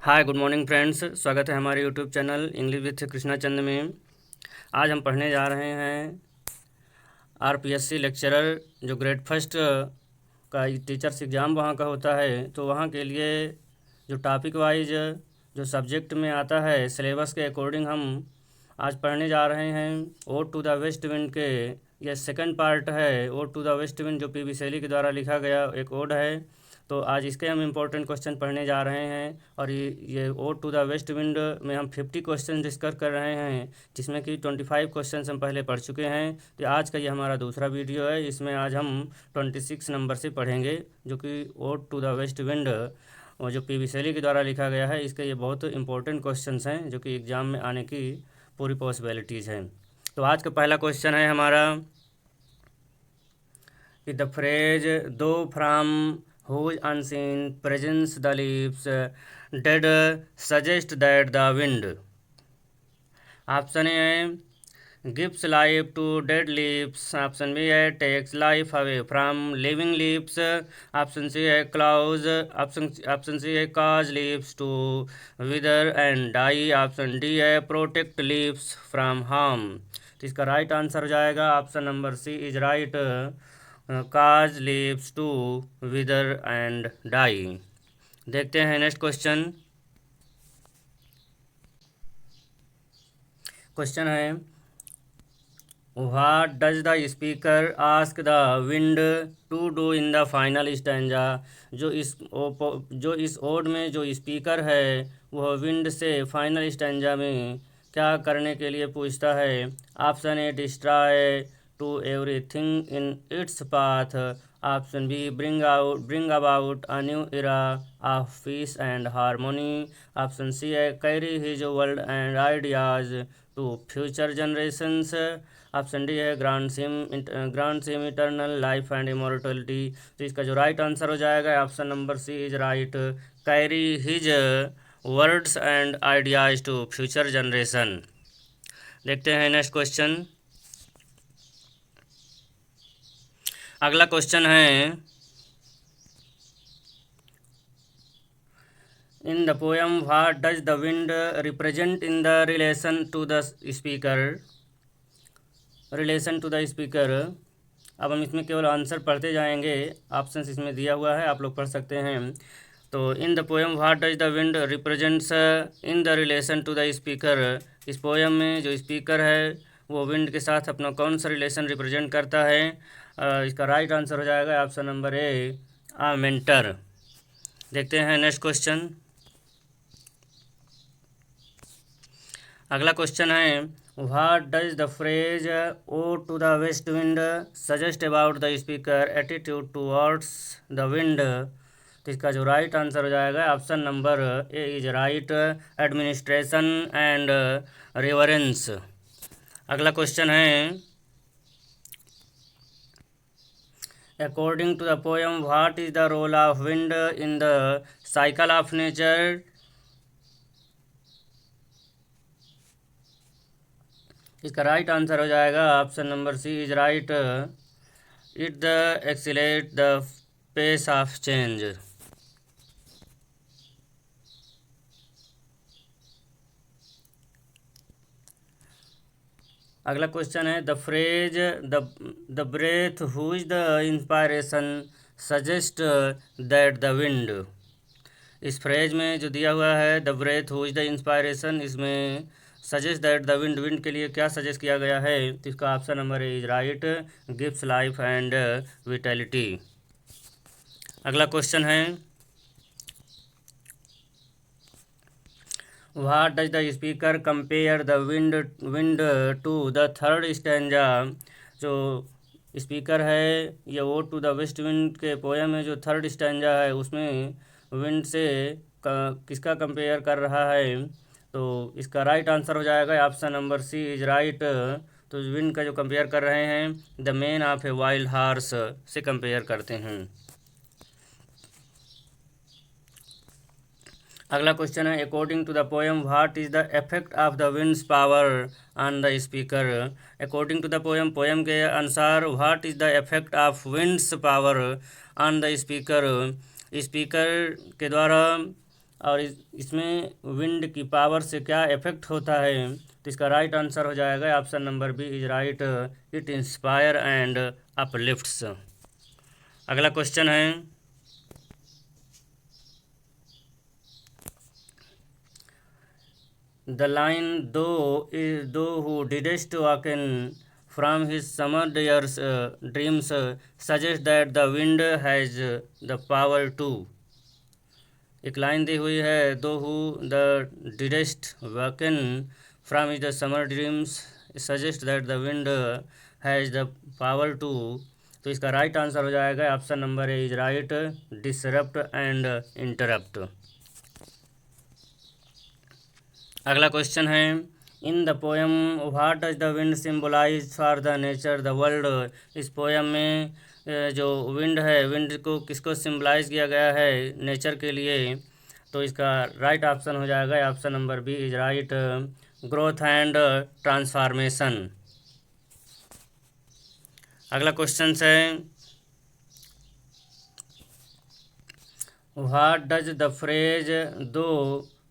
Hi good morning friends. स्वागत है हमारे YouTube channel English with Krishna Chand में। आज हम पढ़ने जा रहे हैं आरपीएससी लेक्चरर जो ग्रेड फर्स्ट का टीचर्स एग्ज़ाम वहाँ का होता है, तो वहाँ के लिए जो टॉपिक वाइज जो सब्जेक्ट में आता है सिलेबस के अकॉर्डिंग हम आज पढ़ने जा रहे हैं। Ode to the west wind के यह सेकंड पार्ट है। Ode to the waste wind जो पीबी शैली के द्वारा लिखा गया एक ओड है, तो आज इसके हम इम्पोर्टेंट क्वेश्चन पढ़ने जा रहे हैं। और ये odd to the waste Wind में हम 50 क्वेश्चन डिस्कस कर रहे हैं, जिसमें कि 25 क्वेश्चन हम पहले पढ़ चुके हैं। तो आज का ये हमारा दूसरा वीडियो है। इसमें आज हम 26 नंबर से पढ़ेंगे, जो कि ode to the waste wind और जो पीबी शैली के द्वारा लिखा गया है, इसके ये बहुत इंपॉर्टेंट क्वेश्चंस हैं जो कि एग्ज़ाम में आने की पूरी पॉसिबिलिटीज़ हैं। तो आज का पहला क्वेश्चन है हमारा कि द फ्रेज दो from whose unseen presence the leaves did suggest that the wind। Option A है gives life to dead leaves, option B है takes life away from living leaves, option C है cause, option C है cause leaves to wither and die, option D है protect leaves from harm। तो इसका right answer हो जाएगा option number C is right, cause leaves to wither and die. देखते हैं next question. Question है what does the speaker ask the wind to do in the final stanza. जो इस odd में जो स्पीकर है वह विंड से फाइनल स्टैंजा में क्या करने के लिए पूछता है। Option A destroy to everything in its path, option B bring about a new era of peace and harmony, option C है carry his world and ideas to future generations, option D है grant him eternal life and immortality. तो इसका जो right answer हो जाएगा option number C is right, carry his words and ideas to future generation. देखते हैं next question. अगला question है in the poem what does the wind represent in the relation to the speaker. Relation to the speaker. अब हम इसमें केवल answer पढ़ते जाएंगे, ऑप्शंस इसमें दिया हुआ है, आप लोग पढ़ सकते हैं। तो in the poem what does the wind represents in the relation to the speaker. इस पोएम में जो स्पीकर है वो विंड के साथ अपना कौन सा रिलेशन रिप्रेजेंट करता है। इसका राइट आंसर हो जाएगा option number A, a mentor. देखते हैं नेक्स्ट क्वेश्चन। अगला क्वेश्चन है what does the phrase Ode to the waste Wind suggest about the speaker attitude towards the wind. तो इसका जो राइट आंसर हो जाएगा option number A is right, administration and reverence. अगला क्वेश्चन है according to the poem what is the role of wind in the cycle of nature. इसका right answer हो जाएगा option number C is right, it the accelerate the pace of change. अगला question है the phrase the breath whose the inspiration suggest that the wind. इस phrase में जो दिया हुआ है the breath whose the inspiration, इसमें suggest that the wind, wind के लिए क्या सजेस्ट किया गया है। तो इसका option number is right, gives life and vitality. अगला क्वेश्चन है what does the speaker compare the wind to the third stanza. जो स्पीकर है ये Ode to the west wind के पोएम में जो थर्ड स्टैंजा है उसमें विंड से किसका कंपेयर कर रहा है। तो इसका राइट आंसर हो जाएगा option number C is right. तो विंड का जो कंपेयर कर रहे हैं the mane of a wild horse से कंपेयर करते हैं। अगला क्वेश्चन है according to the poem what is the effect of the wind's power on the speaker. According to the poem, poem के अनुसार what is the effect of wind's power on the speaker. Speaker के द्वारा और इसमें wind की power से क्या effect होता है, तो इसका राइट आंसर हो जाएगा option number B is right, it inspire and uplifts. अगला क्वेश्चन है, the line thou who didst waken from his summer years dreams suggest that the wind has the power to। एक line दी हुई है, thou who the didst waken from his the summer dreams suggest that the wind has the power to. तो इसका right answer हो जाएगा option number A is right, disrupt and interrupt. अगला question है, in the poem what does the wind symbolize for the nature the world. इस poem में जो wind है, विंड को किसको सिम्बलाइज किया गया है, नेचर के लिए। तो इसका राइट ऑप्शन हो जाएगा option number B is right, growth and transformation. अगला क्वेश्चन है, what does the phrase thou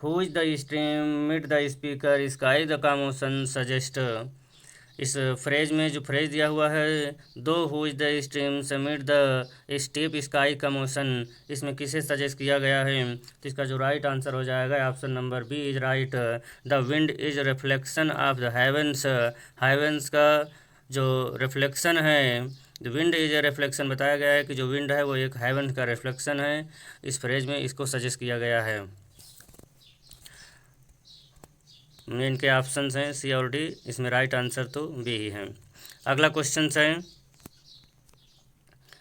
who is the stream mid the speaker sky the का मोशन सजेस्ट। इस फ्रेज में जो फ्रेज दिया हुआ है, thou who is the stream mid the steep sky का मोशन, इसमें किसे सजेस्ट किया गया है, तो इसका जो राइट आंसर हो जाएगा option number B is right, the wind is reflection of the heavens. Heavens का जो रिफ्लेक्शन है, the wind is a reflection बताया गया है कि जो विंड है वो एक हेवन का रिफ्लेक्शन है। इस फ्रेज में इसको सजेस्ट किया गया है। इनके ऑप्शन हैं सी और डी, इसमें राइट आंसर तो बी ही है। अगला क्वेश्चन है,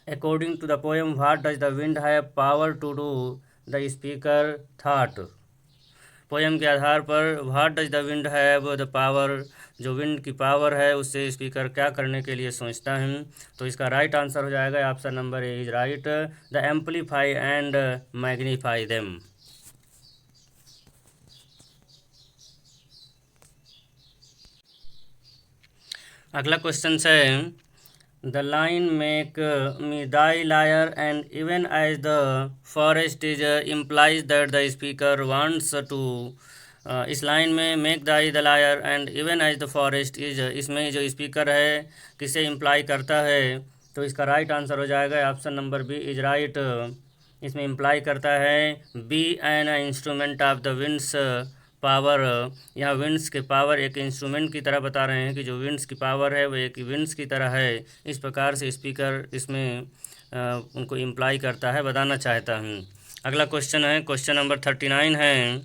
according to the poem what does the wind have power to do the speaker thought. Poem के आधार पर what does the wind have the power, जो विंड की पावर है उससे स्पीकर क्या करने के लिए सोचता है, तो इसका राइट आंसर हो जाएगा option number A is right, the amplify and magnify them. अगला क्वेश्चन है, the line make me thy lyre and even as the forest is implies that the speaker wants to. इस line में make thy the lyre and even as the forest is, इसमें जो speaker है किसे imply करता है, तो इसका राइट आंसर हो जाएगा option number B is right, इसमें इम्प्लाई करता है be an instrument of the wind's power. यहाँ विंड्स के पावर एक इंस्ट्रूमेंट की तरह बता रहे हैं कि जो विंड्स की पावर है वो एक विंड्स की तरह है। इस प्रकार से स्पीकर इसमें उनको इम्प्लाई करता है, बताना चाहता हूँ। अगला क्वेश्चन है, क्वेश्चन नंबर 39 है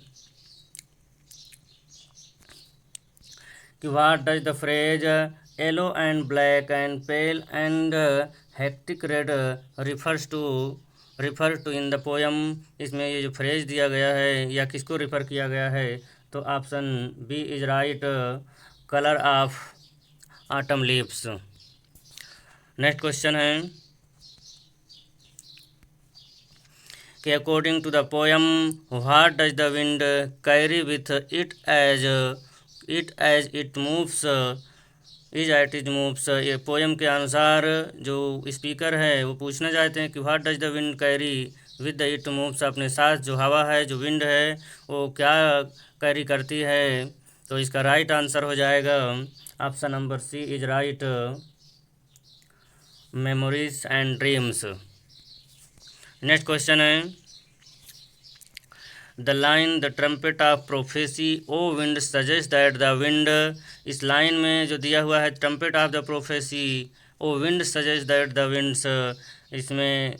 कि what does the phrase yellow and black and pale and hectic red refer to in the poem. इसमें ये जो फ्रेज दिया गया है या किसको रिफ़र किया गया है, तो option B is right, colour of autumn leaves. Next question है कि according to the poem what does the wind carry with it it moves is moves. ये पोएम के अनुसार जो स्पीकर है वो पूछना चाहते हैं कि what does the wind carry with the it moves, अपने साथ जो हवा है, जो विंड है, वो क्या कैरी करती है, तो इसका राइट आंसर हो जाएगा option number C is right, memories and dreams. Next question है, the line the trumpet of prophecy O wind suggest that the wind. इस लाइन में जो दिया हुआ है trumpet of the prophecy O wind suggest that the winds, इसमें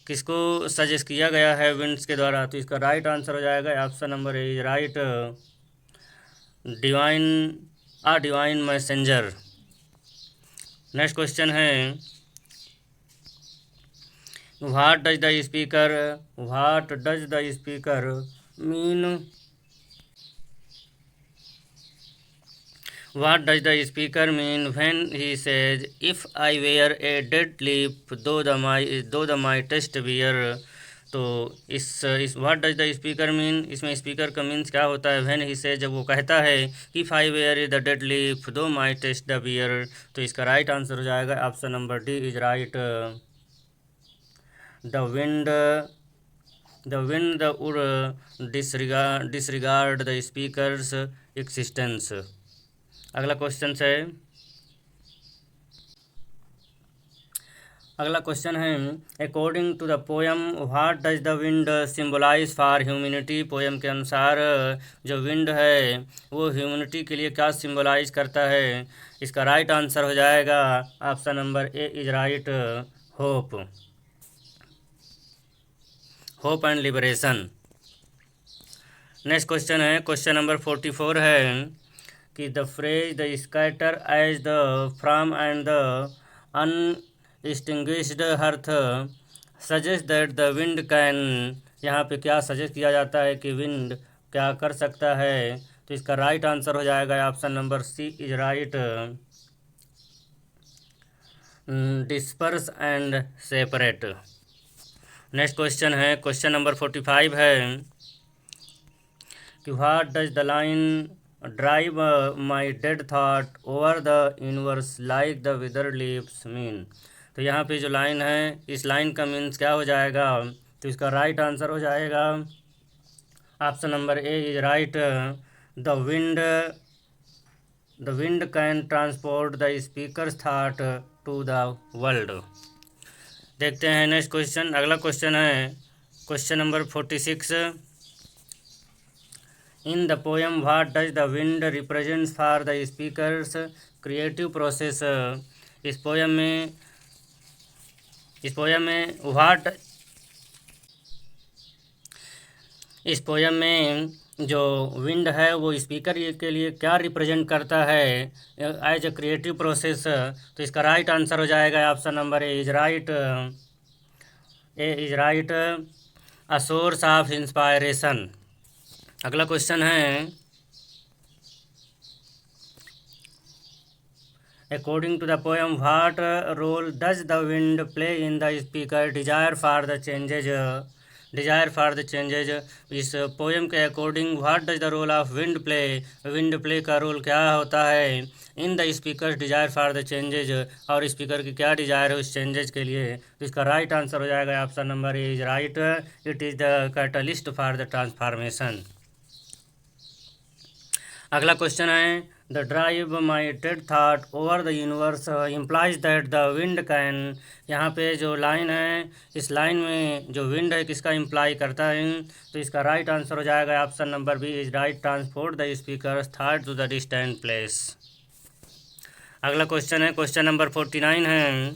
किसको suggest किया गया है विंड्स के द्वारा, तो इसका राइट आंसर हो जाएगा option number A is right, divine messenger. Next question है, what does the speaker mean what does the speaker mean when he says if I were a dead leaf thou the mightest bear. तो इस what does the speaker mean, इसमें speaker का means क्या होता है, when he से, जब वो कहता है if I were is the dead leaf thou my test the beer, तो इसका राइट आंसर हो जाएगा option number D is right, the wind the wind would disregard the speaker's existence. अगला क्वेश्चन है according to the poem what does the wind symbolize for humanity. Poem के अनुसार जो wind है वो ह्यूमैनिटी के लिए क्या सिम्बलाइज करता है। इसका राइट आंसर हो जाएगा option number A is right, hope, hope and liberation. Next question है क्वेश्चन नंबर 44 है कि the phrase the scatter as the from and the unextinguished earth suggest that the wind can. यहाँ पे क्या suggest किया जाता है कि विंड क्या कर सकता है। तो इसका राइट आंसर हो जाएगा option number C is right, disperse and separate. Next question है क्वेश्चन नंबर 45 है कि what does the line drive my dead thought over the universe like the wither leaves mean. तो यहाँ पे जो लाइन है इस लाइन का मीन्स क्या हो जाएगा। तो इसका राइट आंसर हो जाएगा option number A is right, the wind can transport the speaker's thought to the world. देखते हैं नेक्स्ट क्वेश्चन। अगला क्वेश्चन है question number 46 in the poem what does the wind represents for the speaker's creative process. इस poem में जो wind है वो speaker के लिए क्या रिप्रेजेंट करता है एज अ क्रिएटिव प्रोसेस। तो इसका राइट आंसर हो जाएगा option number A is right, a source of inspiration. अगला क्वेश्चन है according to the poem what role does the wind play in the speaker desire for the changes. इस poem के according what does the role of wind play का role क्या होता है in the speaker desire for the changes, और speaker की क्या Dzire है उस चेंजेज के लिए। तो इसका राइट आंसर हो जाएगा option number A is right, it is the catalyst for the transformation. अगला क्वेश्चन है the drive my dead thought over the universe implies that the wind can. यहाँ पे जो लाइन है इस लाइन में जो विंड है किसका इम्प्लाई करता है। तो इसका राइट आंसर हो जाएगा option number B is right, transport the speaker thought to the distant place. अगला क्वेश्चन है क्वेश्चन नंबर 49 है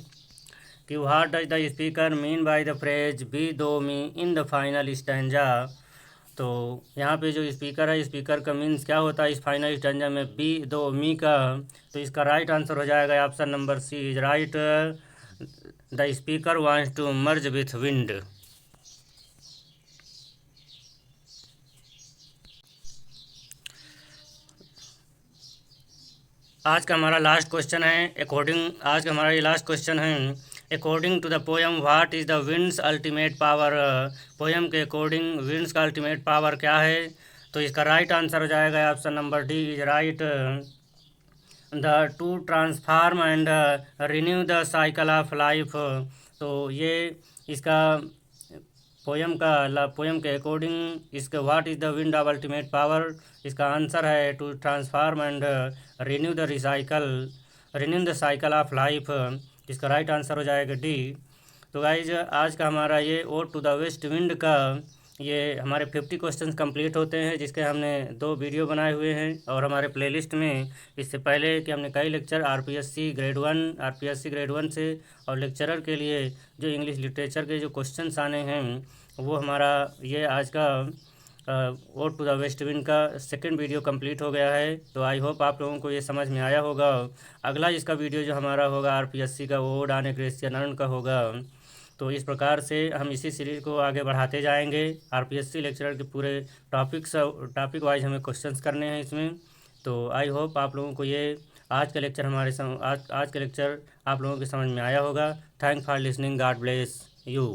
कि what does the speaker mean by the phrase be thou me in the final stanza. तो यहाँ पे जो speaker है speaker का मीन्स क्या होता है इस फाइनल स्टैंजा में बी दो मी का। तो इसका राइट आंसर हो जाएगा option number C is right, the speaker wants to merge with wind. आज का हमारा लास्ट क्वेश्चन है आज का हमारा ये लास्ट क्वेश्चन है according to the poem what is the wind's ultimate power. Poem के अकॉर्डिंग विंड्स का अल्टीमेट पावर क्या है। तो इसका राइट आंसर हो जाएगा option number D is right, the to transform and renew the cycle of life. तो ये इसका पोएम के अकॉर्डिंग इसका what is the wind of ultimate power, इसका आंसर है to transform and renew the cycle of life. इसका right answer हो जाएगा डी। तो गाइज आज का हमारा ये odd to the waste wind का ये हमारे 50 क्वेश्चंस कंप्लीट होते हैं, जिसके हमने 2 वीडियो बनाए हुए हैं। और हमारे प्लेलिस्ट में इससे पहले कि हमने कई लेक्चर आरपीएससी ग्रेड 1 से और लेक्चरर के लिए जो इंग्लिश लिटरेचर के जो क्वेश्चंस आने हैं वो हमारा ये आज का ode to the waste wind का सेकंड वीडियो कंप्लीट हो गया है। तो आई होप आप लोगों को ये समझ में आया होगा। अगला इसका वीडियो जो हमारा होगा आरपीएससी का वो ओड ऑन क्रिश्चियन अर्न का होगा। तो इस प्रकार से हम इसी सीरीज़ को आगे बढ़ाते जाएंगे। आरपीएससी लेक्चरर के पूरे टॉपिक वाइज हमें क्वेश्चंस करने हैं इसमें। तो आई होप आप लोगों को ये आज का लेक्चर आज का लेक्चर आप लोगों की समझ में आया होगा। Thanks for listening, God bless you.